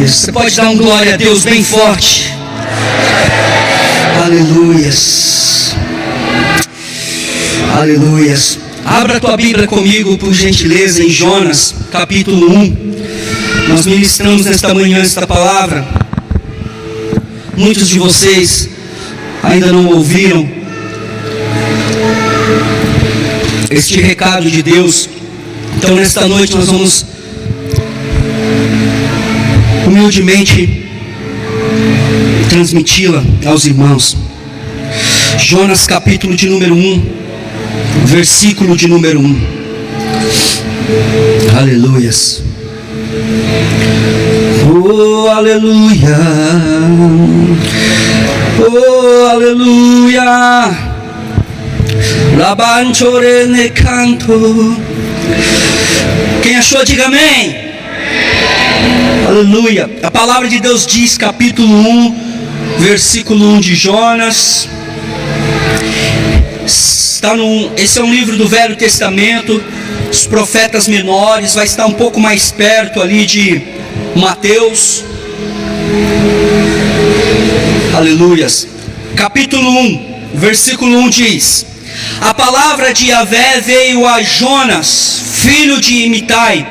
Você pode dar um glória a Deus bem forte. Aleluias. Aleluias. Abra a tua Bíblia comigo, por gentileza, em Jonas, capítulo 1. Nós ministramos nesta manhã esta palavra. Muitos de vocês ainda não ouviram este recado de Deus. Então nesta noite nós vamos humildemente transmiti-la aos irmãos. Jonas capítulo de número 1, versículo de número 1. Aleluias. Oh, aleluia. Oh, aleluia. Labanchore ne canto. Quem achou, diga amém. Aleluia. A palavra de Deus diz, capítulo 1, versículo 1 de Jonas. Esse é um livro do Velho Testamento, os profetas menores, vai estar um pouco mais perto ali de Mateus. Aleluias. Capítulo 1, versículo 1 diz: a palavra de Yahvé veio a Jonas, filho de Amitai,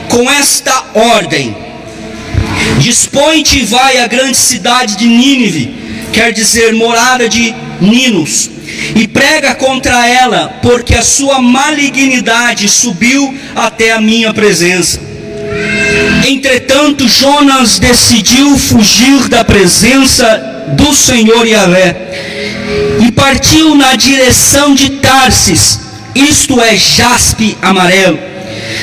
com esta ordem: dispõe-te e vai à grande cidade de Nínive, quer dizer, morada de Ninos, e prega contra ela, porque a sua malignidade subiu até a minha presença. Entretanto, Jonas decidiu fugir da presença do Senhor Yahvé, e partiu na direção de Tarsis, isto é, jaspe amarelo.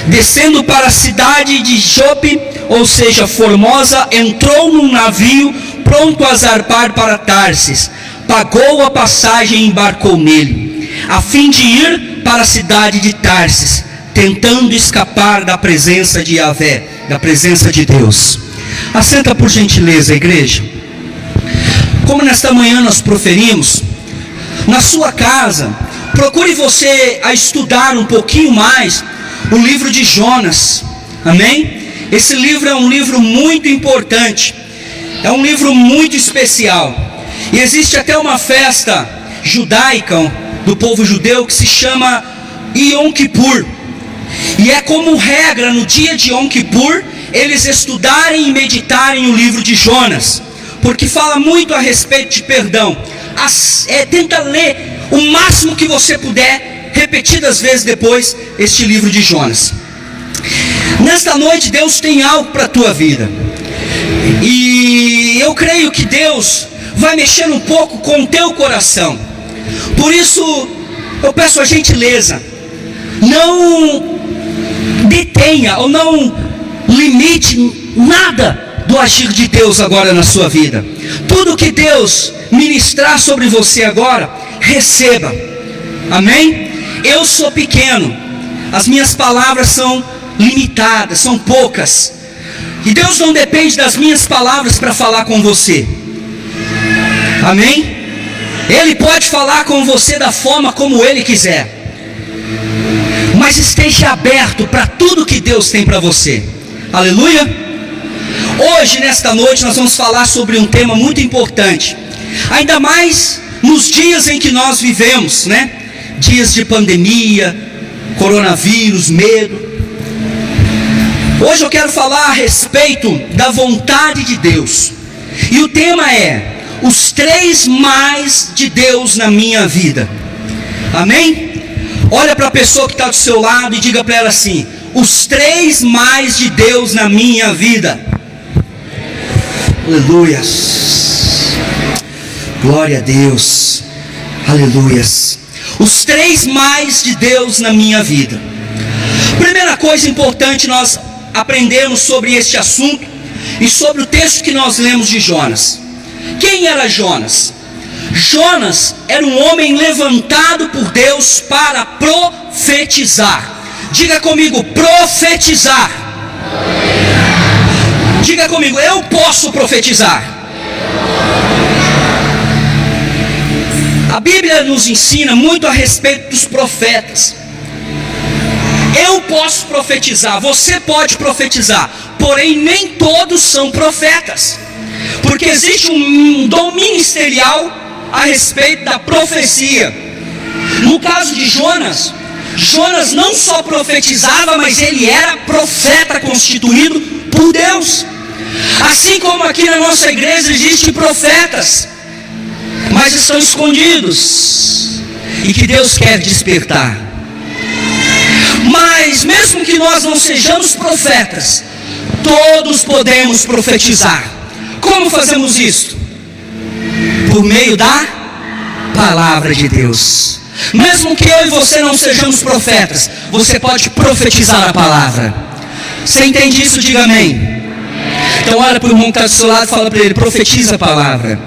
Descendo para a cidade de Jope, ou seja, Formosa, entrou num navio pronto a zarpar para Tarsis. Pagou a passagem e embarcou nele, a fim de ir para a cidade de Tarsis, tentando escapar da presença de Yahvé, da presença de Deus. Assenta por gentileza, igreja. Como nesta manhã nós proferimos, na sua casa, procure você a estudar um pouquinho mais o livro de Jonas, amém? Esse livro é um livro muito importante, é um livro muito especial, e existe até uma festa judaica do povo judeu que se chama Yom Kippur, e é como regra no dia de Yom Kippur eles estudarem e meditarem o livro de Jonas, porque fala muito a respeito de perdão. Tenta ler o máximo que você puder, repetidas vezes depois, este livro de Jonas. Nesta noite Deus tem algo para a tua vida, e eu creio que Deus vai mexer um pouco com o teu coração. Por isso eu peço a gentileza, não detenha ou não limite nada do agir de Deus agora na sua vida. Tudo que Deus ministrar sobre você agora, receba, amém? Eu sou pequeno, as minhas palavras são limitadas, são poucas, e Deus não depende das minhas palavras para falar com você, amém? Ele pode falar com você da forma como Ele quiser, mas esteja aberto para tudo que Deus tem para você, aleluia. Hoje, nesta noite, nós vamos falar sobre um tema muito importante, ainda mais nos dias em que nós vivemos, né? Dias de pandemia, coronavírus, medo. Hoje eu quero falar a respeito da vontade de Deus, e o tema é os 3 mais de Deus na minha vida, amém? Olha para a pessoa que está do seu lado e diga para ela assim: os 3 mais de Deus na minha vida. Aleluias, glória a Deus, aleluias. Os 3 mais de Deus na minha vida. Primeira coisa importante nós aprendemos sobre este assunto e sobre o texto que nós lemos de Jonas. Quem era Jonas? Jonas era um homem levantado por Deus para profetizar. Diga comigo, profetizar. Diga comigo, eu posso profetizar. A Bíblia nos ensina muito a respeito dos profetas. Eu posso profetizar, você pode profetizar. porém nem todos são profetas, porque existe um dom ministerial a respeito da profecia. No caso de Jonas, Jonas não só profetizava, mas ele era profeta constituído por Deus. Assim como aqui na nossa igreja existem profetas, mas estão escondidos, e que Deus quer despertar. Mas mesmo que nós não sejamos profetas, todos podemos profetizar. Como fazemos isso? Por meio da palavra de Deus. Mesmo que eu e você não sejamos profetas, você pode profetizar a palavra. Você entende isso? Diga amém. Então olha para o irmão que está do seu lado e fala para ele: profetiza a palavra.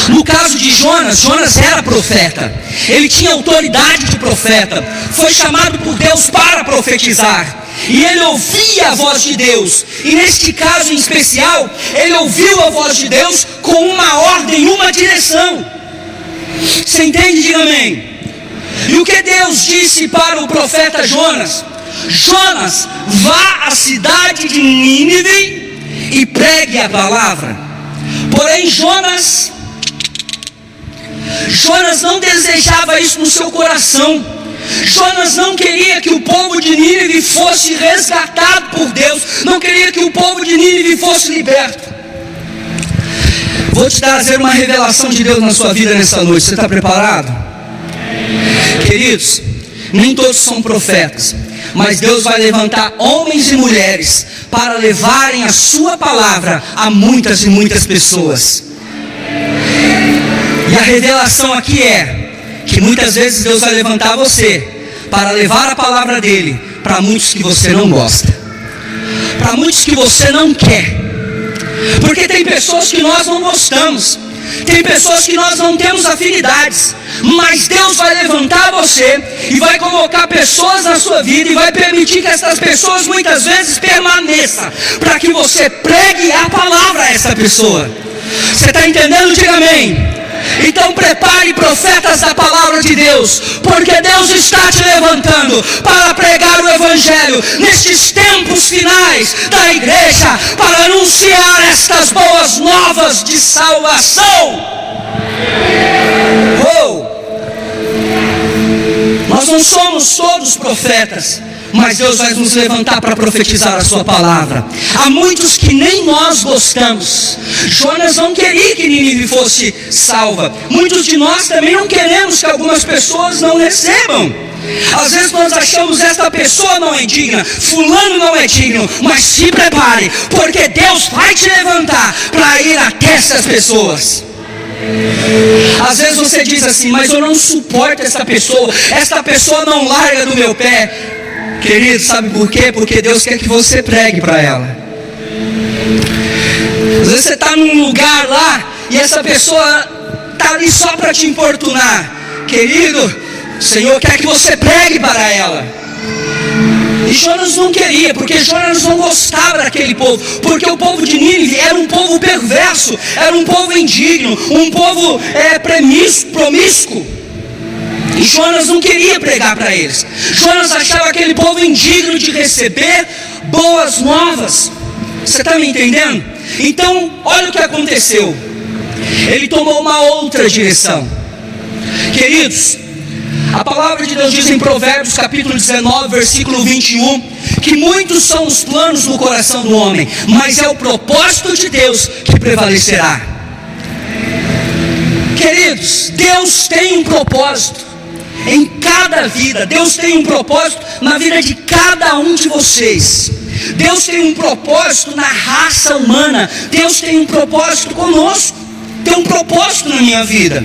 No caso de Jonas, Jonas era profeta. Ele tinha autoridade de profeta. Foi chamado por Deus para profetizar. E ele ouvia a voz de Deus. E neste caso em especial, ele ouviu a voz de Deus com uma ordem, uma direção. Você entende? Diga amém. E o que Deus disse para o profeta Jonas? Jonas, vá à cidade de Nínive e pregue a palavra. Porém Jonas não desejava isso no seu coração. Jonas não queria que o povo de Nínive fosse resgatado por Deus. Não queria que o povo de Nínive fosse liberto. Vou te trazer uma revelação de Deus na sua vida nessa noite. Você está preparado? Queridos, nem todos são profetas, mas Deus vai levantar homens e mulheres para levarem a sua palavra a muitas e muitas pessoas. E a revelação aqui é que muitas vezes Deus vai levantar você para levar a palavra dele para muitos que você não gosta, para muitos que você não quer. Porque tem pessoas que nós não gostamos, tem pessoas que nós não temos afinidades, mas Deus vai levantar você e vai colocar pessoas na sua vida e vai permitir que essas pessoas muitas vezes permaneçam, para que você pregue a palavra a essa pessoa. Você está entendendo? Diga amém. Então prepare profetas da palavra de Deus, porque Deus está te levantando para pregar o evangelho nestes tempos finais da igreja, para anunciar estas boas novas de salvação. Nós não somos todos profetas, mas Deus vai nos levantar para profetizar a sua palavra. Há muitos que nem nós gostamos. Jonas não queria que Nínive fosse salva. Muitos de nós também não queremos que algumas pessoas não recebam. Às vezes nós achamos: esta pessoa não é digna, fulano não é digno. Mas se prepare, porque Deus vai te levantar para ir até essas pessoas. Às vezes você diz assim: mas eu não suporto essa pessoa não larga do meu pé. Querido, sabe por quê? Porque Deus quer que você pregue para ela. Às vezes você está num lugar lá e essa pessoa está ali só para te importunar. Querido, o Senhor quer que você pregue para ela. E Jonas não queria, porque Jonas não gostava daquele povo, porque o povo de Nínive era um povo perverso, era um povo indigno, um povo promíscuo. E Jonas não queria pregar para eles. Jonas achava aquele povo indigno de receber boas novas. Você está me entendendo? Então, olha o que aconteceu. Ele tomou uma outra direção. Queridos, a palavra de Deus diz em Provérbios capítulo 19, versículo 21, que muitos são os planos no coração do homem, mas é o propósito de Deus que prevalecerá. Queridos, Deus tem um propósito em cada vida. Deus tem um propósito na vida de cada um de vocês. Deus tem um propósito na raça humana. Deus tem um propósito conosco. Tem um propósito na minha vida.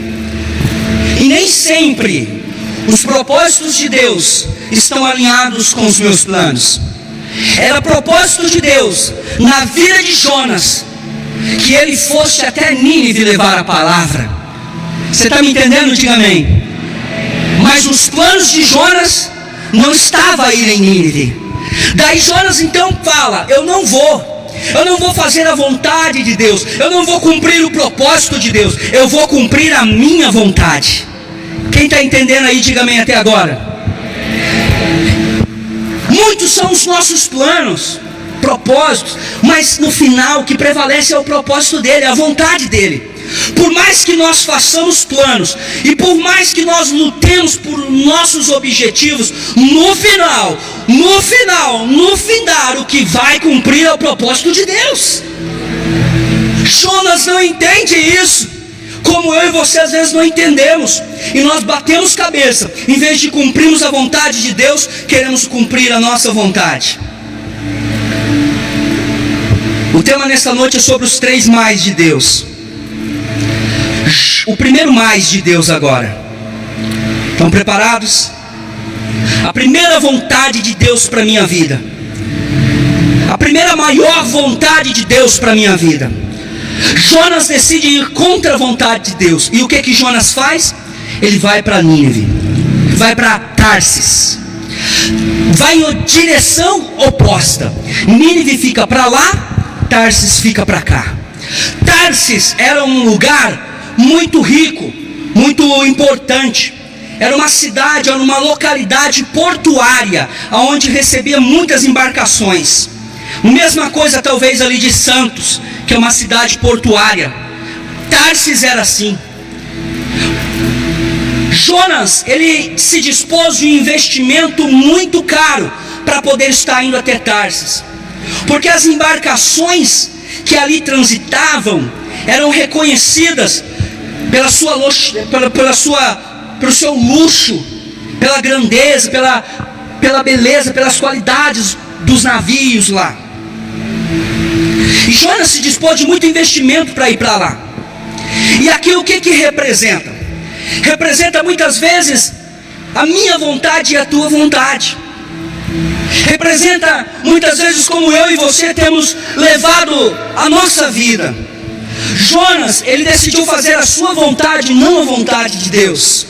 E nem sempre os propósitos de Deus estão alinhados com os meus planos. Era propósito de Deus na vida de Jonas que ele fosse até Nínive levar a palavra. Você está me entendendo? Diga amém. Mas os planos de Jonas não estavam a ir em Nínive. Daí Jonas então fala: eu não vou fazer a vontade de Deus, eu não vou cumprir o propósito de Deus, eu vou cumprir a minha vontade. Quem está entendendo aí, diga amém até agora. Muitos são os nossos planos, propósitos, mas no final o que prevalece é o propósito dele, a vontade dele. Por mais que nós façamos planos e por mais que nós lutemos por nossos objetivos, no final, o que vai cumprir é o propósito de Deus. Jonas não entende isso, como eu e você às vezes não entendemos, e nós batemos cabeça, em vez de cumprirmos a vontade de Deus, queremos cumprir a nossa vontade. O tema nessa noite é sobre os 3 mais de Deus. O primeiro mais de Deus agora. Estão preparados? A primeira vontade de Deus para a minha vida. A primeira maior vontade de Deus para a minha vida. Jonas decide ir contra a vontade de Deus. E o que Jonas faz? Ele vai para Nínive. Vai para Tarsis. Vai em direção oposta. Nínive fica para lá, Tarsis fica para cá. Tarsis era um lugar muito rico, muito importante. Era uma cidade, era uma localidade portuária, onde recebia muitas embarcações. Mesma coisa talvez ali de Santos, que é uma cidade portuária. Tarsis era assim. Jonas, ele se dispôs de um investimento muito caro para poder estar indo até Tarsis, porque as embarcações que ali transitavam eram reconhecidas pelo seu luxo, pela grandeza, pela beleza, pelas qualidades dos navios lá. E Jonas se dispôs de muito investimento para ir para lá. E aqui o que representa? Representa muitas vezes a minha vontade e a tua vontade. Representa muitas vezes como eu e você temos levado a nossa vida. Jonas, ele decidiu fazer a sua vontade, não a vontade de Deus.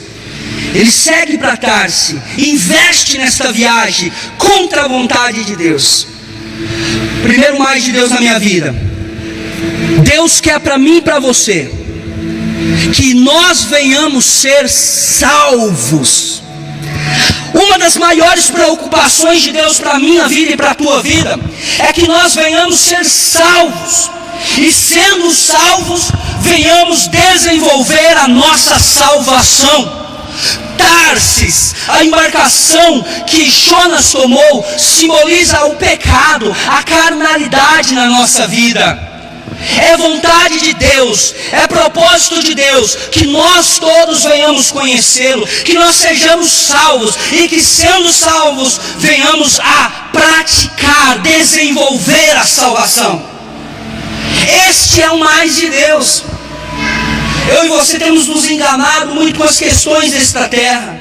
Ele segue para Tarsis, investe nesta viagem contra a vontade de Deus. Primeiro mais de Deus na minha vida. Deus quer para mim e para você que nós venhamos ser salvos. Uma das maiores preocupações de Deus para a minha vida e para a tua vida é que nós venhamos ser salvos. E sendo salvos, venhamos desenvolver a nossa salvação. Tarsis, a embarcação que Jonas tomou, simboliza o pecado, a carnalidade na nossa vida. É vontade de Deus, é propósito de Deus que nós todos venhamos conhecê-lo, que nós sejamos salvos e que sendo salvos venhamos a praticar, desenvolver a salvação. Este é o mais de Deus. Eu e você temos nos enganado muito com as questões desta terra,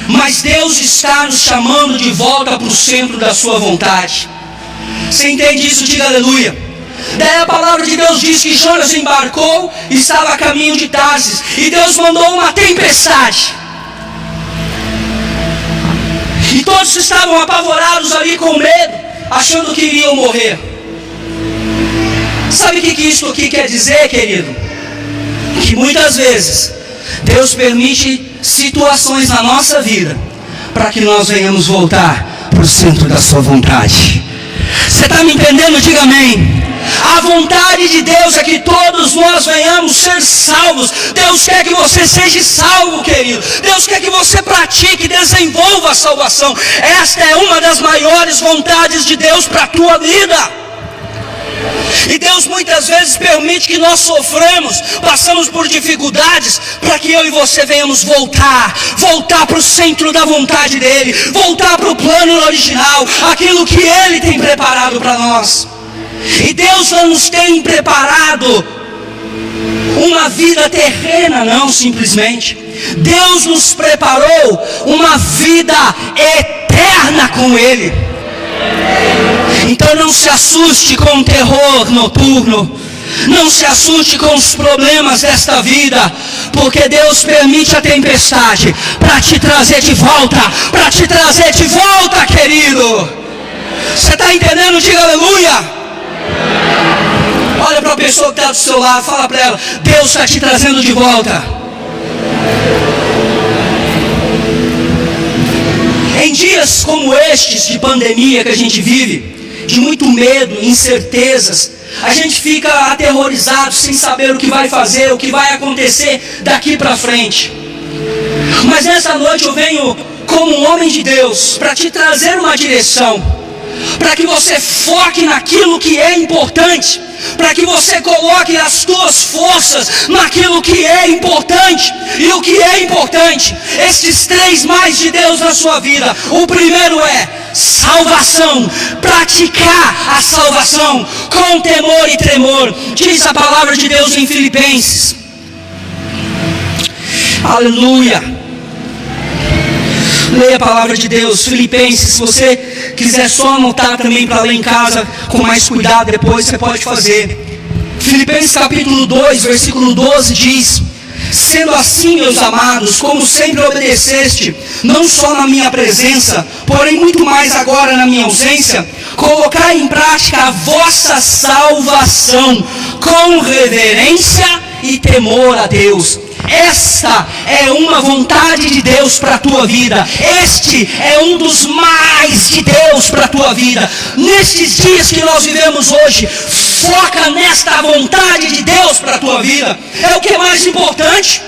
mas Deus está nos chamando de volta para o centro da sua vontade. Você entende isso? Diga aleluia. Daí a palavra de Deus diz que Jonas embarcou e estava a caminho de Tarsis, e Deus mandou uma tempestade, e todos estavam apavorados ali com medo, achando que iriam morrer. Sabe o que isso aqui quer dizer, querido? Que muitas vezes Deus permite situações na nossa vida para que nós venhamos voltar para o centro da sua vontade. Você está me entendendo? Diga amém. A vontade de Deus é que todos nós venhamos ser salvos. Deus quer que você seja salvo, querido. Deus quer que você pratique, desenvolva a salvação. Esta é uma das maiores vontades de Deus para a tua vida. E Deus muitas vezes permite que nós sofremos, passamos por dificuldades, para que eu e você venhamos voltar para o centro da vontade dEle, voltar para o plano original, aquilo que Ele tem preparado para nós. E Deus não nos tem preparado uma vida terrena, não simplesmente. Deus nos preparou uma vida eterna com Ele. Então não se assuste com o terror noturno, não se assuste com os problemas desta vida, porque Deus permite a tempestade para te trazer de volta, querido. Você está entendendo? Diga aleluia. Olha para a pessoa que está do seu lado, fala para ela: Deus está te trazendo de volta. Em dias como estes de pandemia que a gente vive, de muito medo, incertezas. A gente fica aterrorizado, sem saber o que vai fazer, o que vai acontecer daqui para frente. Mas nessa noite eu venho como um homem de Deus para te trazer uma direção, para que você foque naquilo que é importante, para que você coloque as tuas forças naquilo que é importante. E o que é importante? Estes 3 mais de Deus na sua vida. O primeiro é salvação, praticar a salvação com temor e tremor. Diz a palavra de Deus em Filipenses. Aleluia. Leia a palavra de Deus, Filipenses. Se você quiser só anotar também para ler em casa com mais cuidado, depois você pode fazer. Filipenses capítulo 2, versículo 12 diz: sendo assim, meus amados, como sempre obedeceste, não só na minha presença, porém muito mais agora na minha ausência, colocai em prática a vossa salvação com reverência e temor a Deus. Esta é uma vontade de Deus para a tua vida. Este é um dos mais de Deus para a tua vida. Nestes dias que nós vivemos hoje, foca nesta vontade de Deus para a tua vida. É o que é mais importante.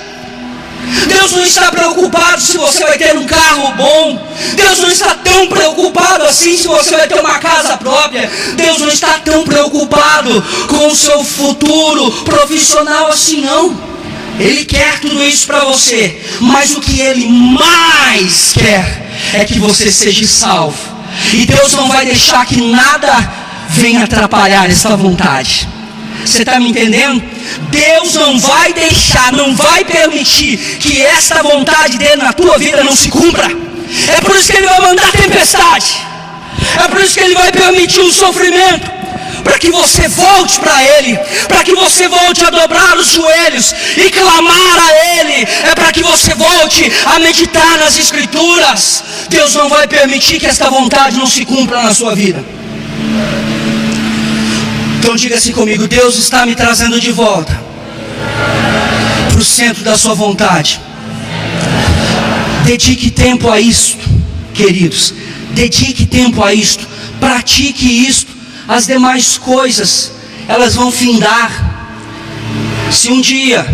Deus não está preocupado se você vai ter um carro bom. Deus não está tão preocupado assim se você vai ter uma casa própria. Deus não está tão preocupado com o seu futuro profissional assim, não. Ele quer tudo isso para você, mas o que Ele mais quer é que você seja salvo. E Deus não vai deixar que nada venha atrapalhar essa vontade. Você está me entendendo? Deus não vai deixar, não vai permitir que essa vontade dele na tua vida não se cumpra. É por isso que Ele vai mandar tempestade. É por isso que Ele vai permitir o sofrimento, para que você volte para Ele, para que você volte a dobrar os joelhos e clamar a Ele. É para que você volte a meditar nas Escrituras. Deus não vai permitir que esta vontade não se cumpra na sua vida. Então diga assim comigo: Deus está me trazendo de volta para o centro da sua vontade. Dedique tempo a isto, queridos. Dedique tempo a isto. Pratique isto. As demais coisas, elas vão findar. Se um dia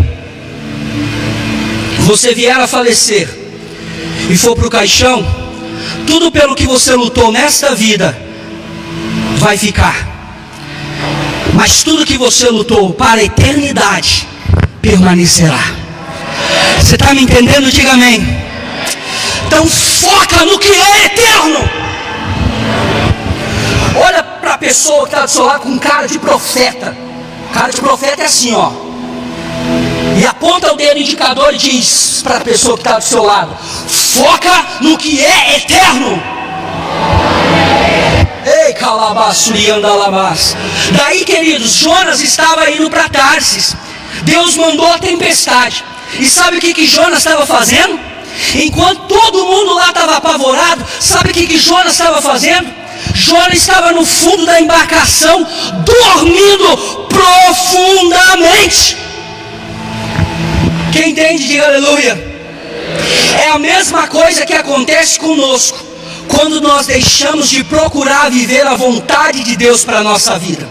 você vier a falecer e for para o caixão, tudo pelo que você lutou nesta vida vai ficar. Mas tudo que você lutou para a eternidade permanecerá. Você está me entendendo? Diga amém. Então foca no que é eterno. Olha para a pessoa que está do seu lado com cara de profeta. Cara de profeta é assim, ó. E aponta o dedo indicador e diz para a pessoa que está do seu lado: foca no que é eterno. Ei, calabaçuri andalabás. Daí, queridos, Jonas estava indo para Tarsis. Deus mandou a tempestade. E sabe o que Jonas estava fazendo? Enquanto todo mundo lá estava apavorado, sabe o que Jonas estava fazendo? Jonas estava no fundo da embarcação, dormindo profundamente. Quem entende, diga aleluia. É a mesma coisa que acontece conosco quando nós deixamos de procurar viver a vontade de Deus para a nossa vida.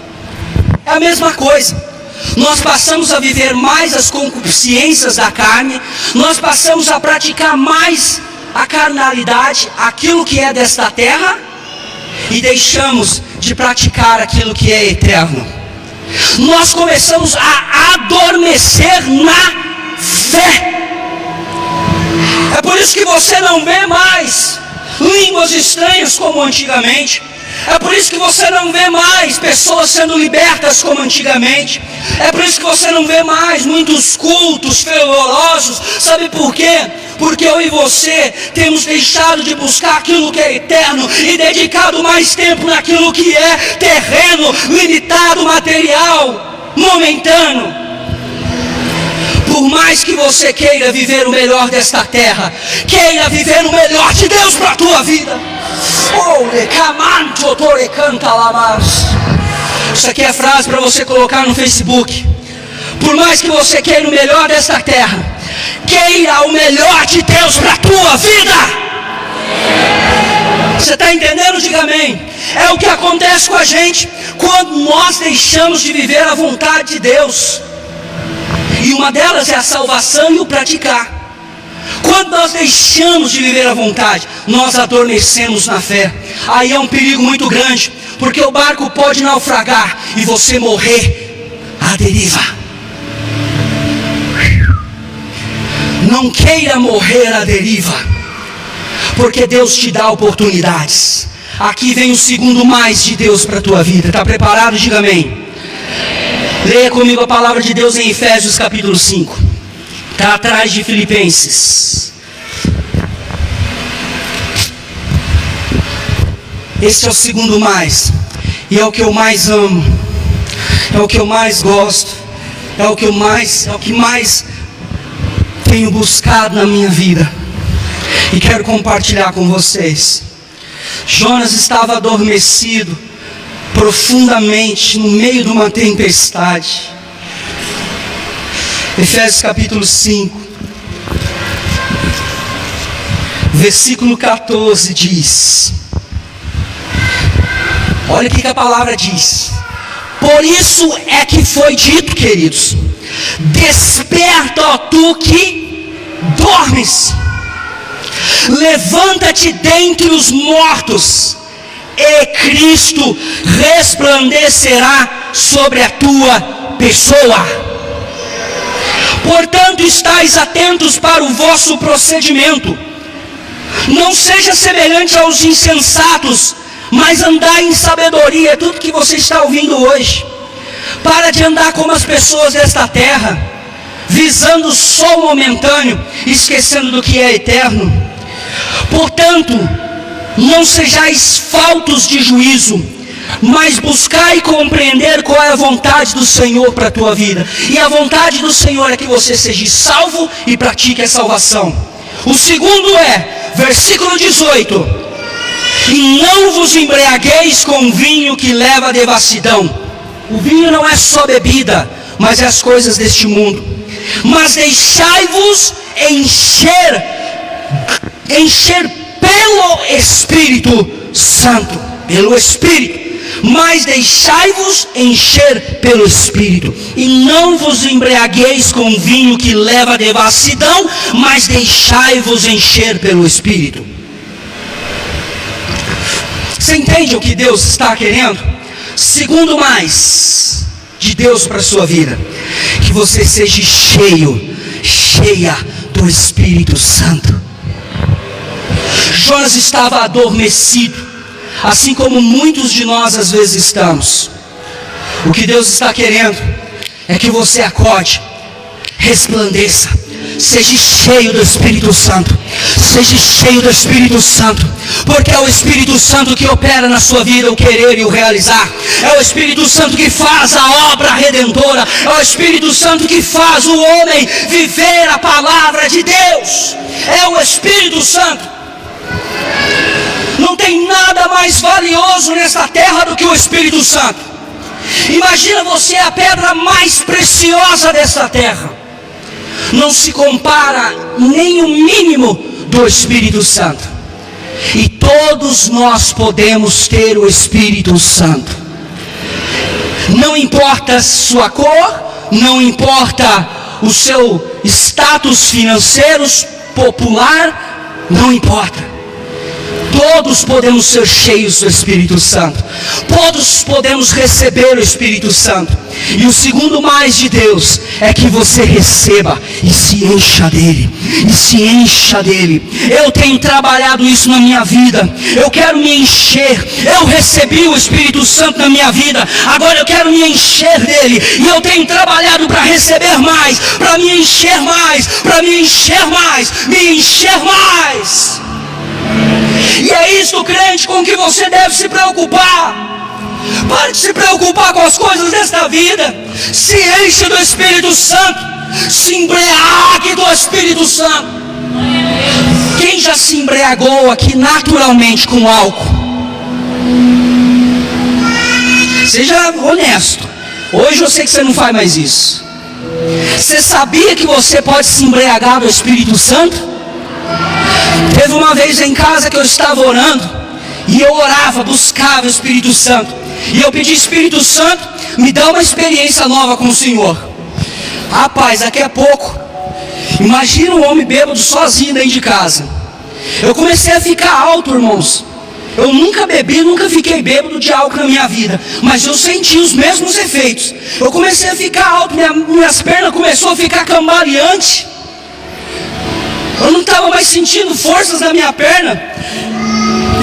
É a mesma coisa. Nós passamos a viver mais as concupiscências da carne, nós passamos a praticar mais a carnalidade, aquilo que é desta terra, e deixamos de praticar aquilo que é eterno. Nós começamos a adormecer na fé. É por isso que você não vê mais línguas estranhas como antigamente. É por isso que você não vê mais pessoas sendo libertas como antigamente. É por isso que você não vê mais muitos cultos fervorosos. Sabe por quê? Porque eu e você temos deixado de buscar aquilo que é eterno e dedicado mais tempo naquilo que é terreno, limitado, material, momentâneo. Por mais que você queira viver o melhor desta terra, queira viver o melhor de Deus para a tua vida. Isso aqui é frase para você colocar no Facebook. Por mais que você queira o melhor desta terra, queira o melhor de Deus para a tua vida. Você está entendendo? Diga amém. É o que acontece com a gente quando nós deixamos de viver a vontade de Deus. E uma delas é a salvação e o praticar. Quando nós deixamos de viver a vontade, nós adormecemos na fé. Aí é um perigo muito grande, porque o barco pode naufragar e você morrer à deriva. Não queira morrer à deriva, porque Deus te dá oportunidades. Aqui vem o segundo mais de Deus para a tua vida. Está preparado? Diga amém. Leia comigo a palavra de Deus em Efésios capítulo 5. Está atrás de Filipenses. Esse é o segundo mais. E é o que eu mais amo. É o que eu mais gosto. É o que mais tenho buscado na minha vida. E quero compartilhar com vocês. Jonas estava adormecido profundamente no meio de uma tempestade. Efésios capítulo 5, versículo 14 diz: olha o que a palavra diz. Por isso é que foi dito, queridos: desperta, ó tu que dormes, levanta-te dentre os mortos, e Cristo resplandecerá sobre a tua pessoa. Portanto, estais atentos para o vosso procedimento. Não seja semelhante aos insensatos, mas andai em sabedoria. É tudo que você está ouvindo hoje. Para de andar como as pessoas desta terra, visando o sol momentâneo, esquecendo do que é eterno. Portanto, não sejais faltos de juízo, mas buscai compreender qual é a vontade do Senhor para a tua vida. E a vontade do Senhor é que você seja salvo e pratique a salvação. O segundo é, versículo 18: e não vos embriagueis com vinho que leva à devassidão. O vinho não é só bebida, mas é as coisas deste mundo. Mas deixai-vos encher pelo Espírito Santo, pelo Espírito. Mas deixai-vos encher pelo Espírito, e não vos embriagueis com vinho que leva à devassidão, mas deixai-vos encher pelo Espírito. Você entende o que Deus está querendo? Segundo mais de Deus para a sua vida, que você seja cheia do Espírito Santo. Jonas estava adormecido, assim como muitos de nós às vezes estamos. O que Deus está querendo é que você acorde, resplandeça, seja cheio do Espírito Santo. Seja cheio do Espírito Santo, porque é o Espírito Santo que opera na sua vida o querer e o realizar. É o Espírito Santo que faz a obra redentora. É o Espírito Santo que faz o homem viver a palavra de Deus. É o Espírito Santo. Não tem nada mais valioso nesta terra do que o Espírito Santo. Imagina você a pedra mais preciosa desta terra. Não se compara nem o mínimo do Espírito Santo. E todos nós podemos ter o Espírito Santo. Não importa sua cor, não importa o seu status financeiro, popular, não importa. Todos podemos ser cheios do Espírito Santo. Todos podemos receber o Espírito Santo. E o segundo mais de Deus é que você receba e se encha dele. E se encha dele. Eu tenho trabalhado isso na minha vida. Eu quero me encher. Eu recebi o Espírito Santo na minha vida. Agora eu quero me encher dele. E eu tenho trabalhado para receber mais. Para me encher mais. Para me encher mais. Me encher mais. E é isso, crente, com que você deve se preocupar. Pare de se preocupar com as coisas desta vida. Se enche do Espírito Santo. Se embriague do Espírito Santo. Quem já se embriagou aqui naturalmente com álcool? Seja honesto. Hoje eu sei que você não faz mais isso. Você sabia que você pode se embriagar do Espírito Santo? Teve uma vez em casa que eu estava orando, E eu orava, buscava o Espírito Santo. E eu pedi: Espírito Santo, me dá uma experiência nova com o Senhor. Rapaz, daqui a pouco, imagina um homem bêbado sozinho dentro de casa. Eu comecei a ficar alto, irmãos. Eu nunca bebi, nunca fiquei bêbado de álcool na minha vida, mas eu senti os mesmos efeitos. Eu comecei a ficar alto, minhas pernas começaram a ficar cambaleante. Eu não estava mais sentindo forças na minha perna.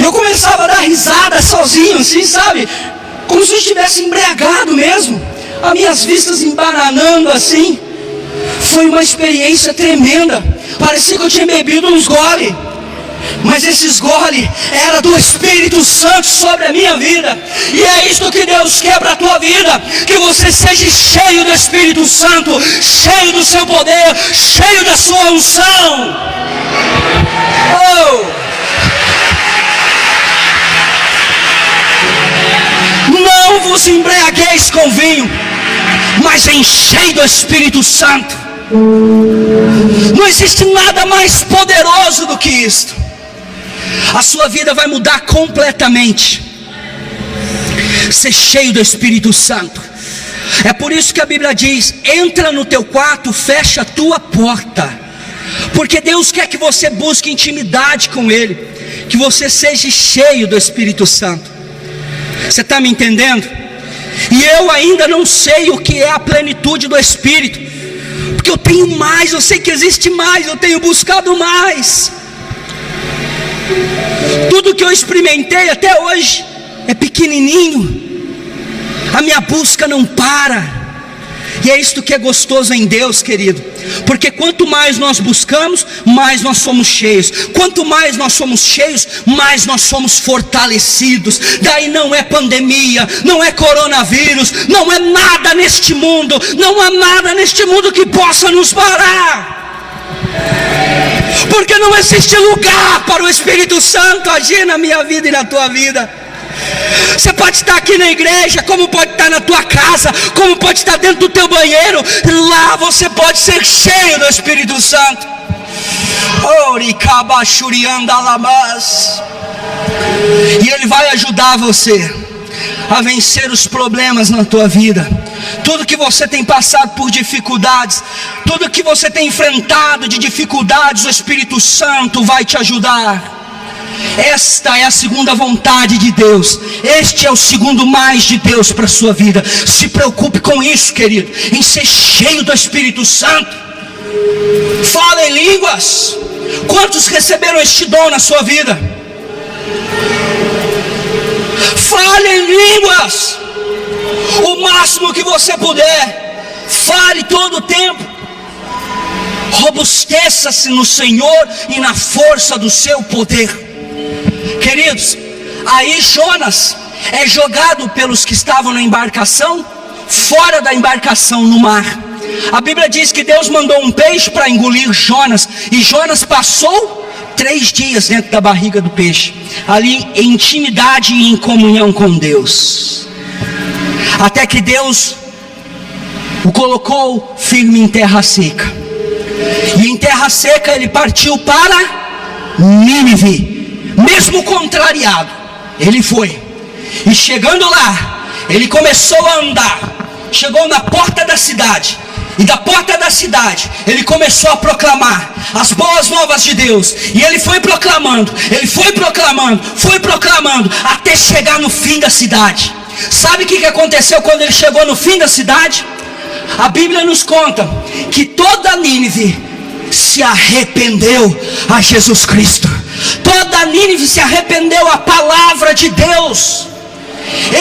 Eu começava a dar risada sozinho, assim, sabe? Como se eu estivesse embriagado mesmo. As minhas vistas embananando assim. Foi uma experiência tremenda. Parecia que eu tinha bebido uns gole. Mas esses gole era do Espírito Santo sobre a minha vida. E é isto que Deus quer para a tua vida: que você seja cheio do Espírito Santo, cheio do seu poder, cheio da sua unção. Não vos embriagueis com vinho, mas enchei do Espírito Santo. Não existe nada mais poderoso do que isto. A sua vida vai mudar completamente. Ser cheio do Espírito Santo. É por isso que a Bíblia diz: entra no teu quarto, fecha a tua porta. Porque Deus quer que você busque intimidade com Ele, que você seja cheio do Espírito Santo. Você está me entendendo? E eu ainda não sei o que é a plenitude do Espírito, porque eu tenho mais, eu sei que existe mais, eu tenho buscado mais. Tudo que eu experimentei até hoje é pequenininho. A minha busca não para. E é isto que é gostoso em Deus, querido. Porque quanto mais nós buscamos, mais nós somos cheios. Quanto mais nós somos cheios, mais nós somos fortalecidos. Daí não é pandemia, não é coronavírus, não é nada neste mundo, não há nada neste mundo que possa nos parar. Porque não existe lugar para o Espírito Santo agir na minha vida e na tua vida. Você pode estar aqui na igreja, como pode estar na tua casa, como pode estar dentro do teu banheiro. Lá você pode ser cheio do Espírito Santo. E Ele vai ajudar você a vencer os problemas na tua vida. Tudo que você tem passado por dificuldades, tudo que você tem enfrentado de dificuldades, o Espírito Santo vai te ajudar. Esta é a segunda vontade de Deus. Este é o segundo mais de Deus para a sua vida. Se preocupe com isso, querido, em ser cheio do Espírito Santo. Fala em línguas. Quantos receberam este dom na sua vida? Fale em línguas. O máximo que você puder. Fale todo o tempo. Robusteça-se no Senhor e na força do seu poder. Queridos, aí Jonas é jogado pelos que estavam na embarcação, fora da embarcação no mar. A Bíblia diz que Deus mandou um peixe para engolir Jonas, e Jonas passou 3 dias dentro da barriga do peixe, ali em intimidade e em comunhão com Deus, até que Deus o colocou firme em terra seca. E em terra seca ele partiu para Nínive. Mesmo contrariado, ele foi. E chegando lá, ele começou a andar. Chegou na porta da cidade. E da porta da cidade, ele começou a proclamar as boas novas de Deus. E ele foi proclamando, até chegar no fim da cidade. Sabe o que aconteceu quando ele chegou no fim da cidade? A Bíblia nos conta que toda Nínive se arrependeu a Jesus Cristo. Toda Nínive se arrependeu à palavra de Deus.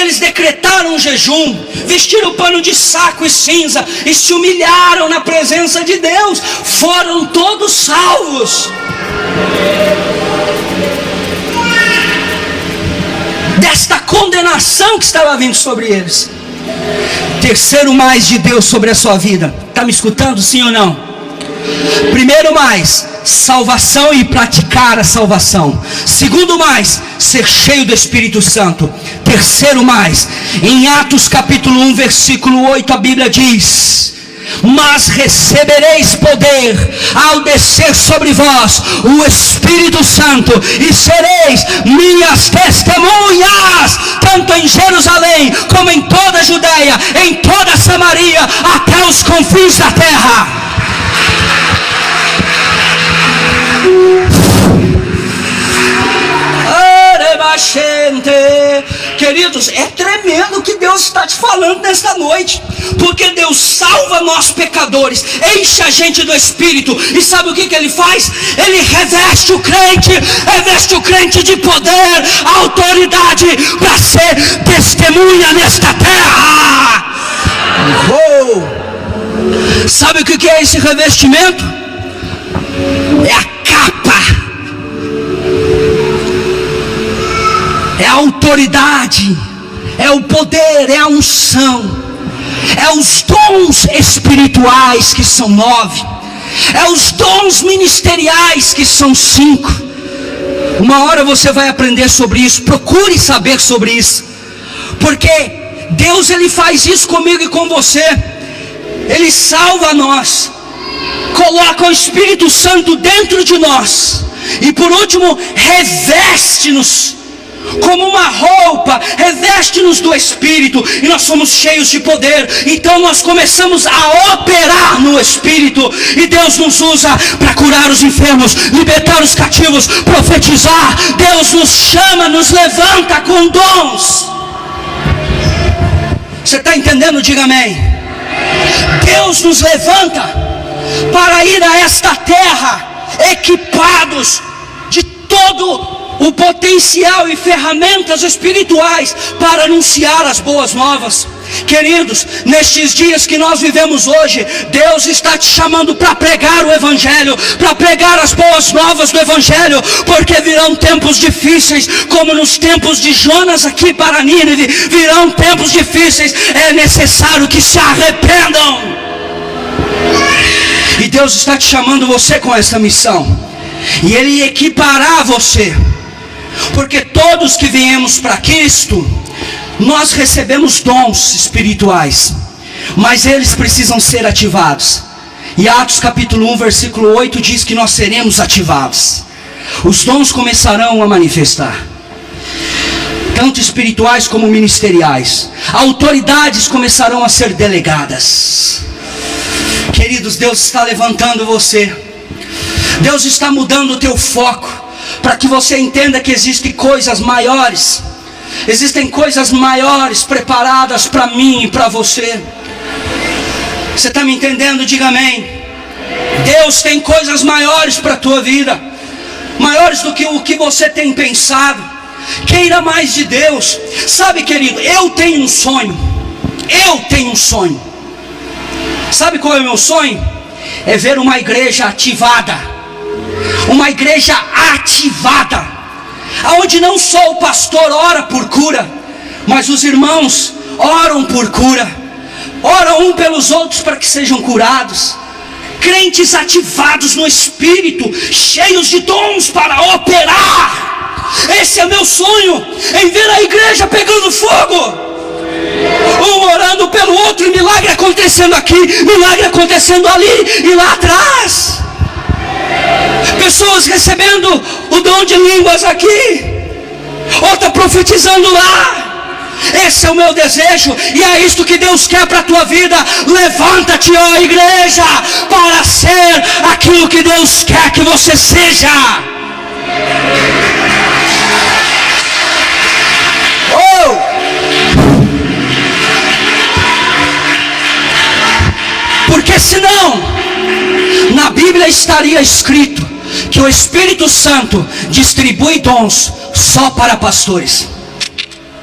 Eles decretaram um jejum, vestiram pano de saco e cinza e se humilharam na presença de Deus. Foram todos salvos desta condenação que estava vindo sobre eles. Terceiro mais de Deus sobre a sua vida. Está me escutando, sim ou não? Primeiro mais, salvação e praticar a salvação. Segundo mais, ser cheio do Espírito Santo. Terceiro mais, em Atos capítulo 1 versículo 8 a Bíblia diz: mas recebereis poder ao descer sobre vós o Espírito Santo, e sereis minhas testemunhas, tanto em Jerusalém, como em toda a Judeia, em toda a Samaria, até os confins da terra. Queridos, é tremendo o que Deus está te falando nesta noite, porque Deus salva nós pecadores, enche a gente do Espírito, e sabe o que Ele faz? Ele reveste o crente de poder, autoridade, para ser testemunha nesta terra. Sabe o que é esse revestimento? É a capa, é a autoridade, é o poder, é a unção, é os dons espirituais, que são 9, é os dons ministeriais, que são 5. Uma hora você vai aprender sobre isso, procure saber sobre isso, porque Deus, Ele faz isso comigo e com você. Ele salva nós, coloca o Espírito Santo dentro de nós, e por último, reveste-nos como uma roupa, reveste-nos do Espírito, e nós somos cheios de poder. Então nós começamos a operar no Espírito, e Deus nos usa para curar os enfermos, libertar os cativos, profetizar. Deus nos chama, nos levanta com dons. Você está entendendo? Diga amém. Deus nos levanta para ir a esta terra equipados de todo o potencial e ferramentas espirituais para anunciar as boas novas. Queridos, nestes dias que nós vivemos hoje, Deus está te chamando para pregar o Evangelho, para pregar as boas novas do Evangelho, porque virão tempos difíceis, como nos tempos de Jonas aqui para Nínive. Virão tempos difíceis, é necessário que se arrependam, e Deus está te chamando você com essa missão, e Ele equipará você, porque todos que viemos para Cristo, nós recebemos dons espirituais, mas eles precisam ser ativados. E Atos capítulo 1 versículo 8 diz que nós seremos ativados. Os dons começarão a manifestar, tanto espirituais como ministeriais. Autoridades começarão a ser delegadas. Queridos, Deus está levantando você, Deus está mudando o teu foco, para que você entenda que existem coisas maiores. Existem coisas maiores preparadas para mim e para você. Você está me entendendo? Diga amém. Deus tem coisas maiores para a tua vida, maiores do que o que você tem pensado. Queira mais de Deus. Sabe, querido, eu tenho um sonho. Sabe qual é o meu sonho? É ver uma igreja ativada, uma igreja ativada, aonde não só o pastor ora por cura, mas os irmãos oram por cura, oram um pelos outros para que sejam curados. Crentes ativados no Espírito, cheios de dons para operar. Esse é meu sonho, em ver a igreja pegando fogo, um orando pelo outro, e milagre acontecendo aqui, milagre acontecendo ali e lá atrás. Pessoas recebendo o dom de línguas aqui, outra profetizando lá. Esse é o meu desejo, e é isto que Deus quer para a tua vida. Levanta-te, ó igreja, para ser aquilo que Deus quer que você seja. Porque senão, na Bíblia estaria escrito que o Espírito Santo distribui dons só para pastores.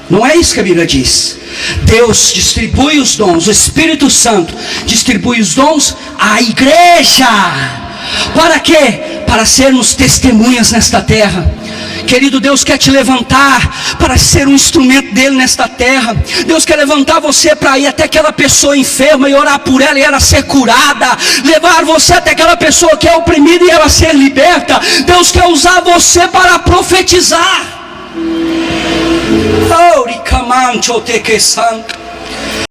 Não é isso que a Bíblia diz. Deus distribui os dons, o Espírito Santo distribui os dons à igreja. Para quê? Para sermos testemunhas nesta terra. Querido, Deus quer te levantar para ser um instrumento dele nesta terra. Deus quer levantar você para ir até aquela pessoa enferma e orar por ela e ela ser curada. Levar você até aquela pessoa que é oprimida e ela ser liberta. Deus quer usar você para profetizar.